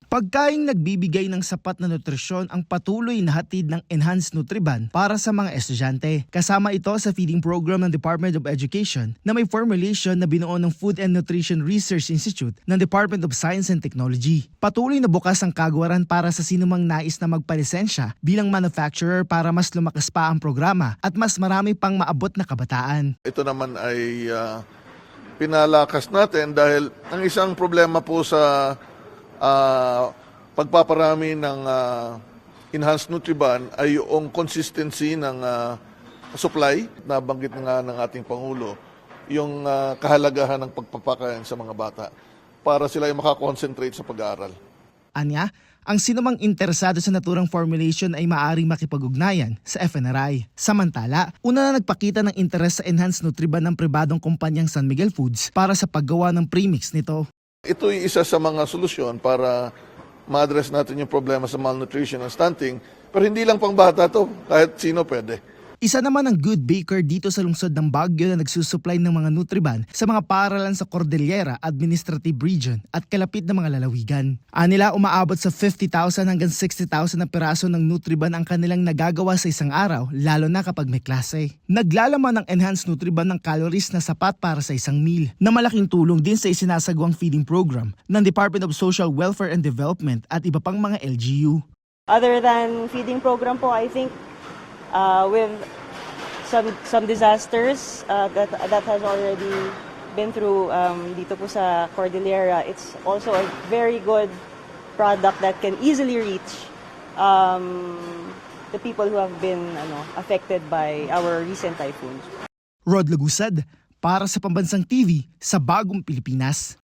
Pagkaing nagbibigay ng sapat na nutrisyon ang patuloy na hatid ng Enhanced Nutriban para sa mga estudyante. Kasama ito sa feeding program ng Department of Education na may formulation na binuo ng Food and Nutrition Research Institute ng Department of Science and Technology. Patuloy na bukas ang kagawaran para sa sinumang nais na magpalisensya bilang manufacturer para mas lumakas pa ang programa at mas marami pang maabot na kabataan. Ito naman ay pinalakas natin dahil ang isang problema po sa pagpaparami ng Enhanced Nutriban ay yung consistency ng supply. Nabanggit nga ng ating Pangulo yung kahalagahan ng pagpapakain sa mga bata para sila ay makakonsentrate sa pag-aaral. Anya, ang sinumang interesado sa naturang formulation ay maaaring makipag-ugnayan sa FNRI. Samantala, una na nagpakita ng interes sa Enhanced Nutriban ng pribadong kumpanyang San Miguel Foods para sa paggawa ng premix nito. Ito ay isa sa mga solusyon para ma-address natin yung problema sa malnutrition and stunting. Pero hindi lang pang bata to, kahit sino pwede. Isa naman ang Good Baker dito sa lungsod ng Baguio na nagsusupply ng mga Nutriban sa mga paaralan sa Cordillera Administrative Region at kalapit na mga lalawigan. Anila umaabot sa 50,000 hanggang 60,000 na piraso ng Nutriban ang kanilang nagagawa sa isang araw, lalo na kapag may klase. Naglalaman ng Enhanced Nutriban ng calories na sapat para sa isang meal, na malaking tulong din sa isinasagawang feeding program ng Department of Social Welfare and Development at iba pang mga LGU. Other than feeding program po, I think with some disasters that has already been through dito po sa Cordillera, it's also a very good product that can easily reach the people who have been affected by our recent typhoons. Rod Lagusad, para sa Pambansang TV sa Bagong Pilipinas.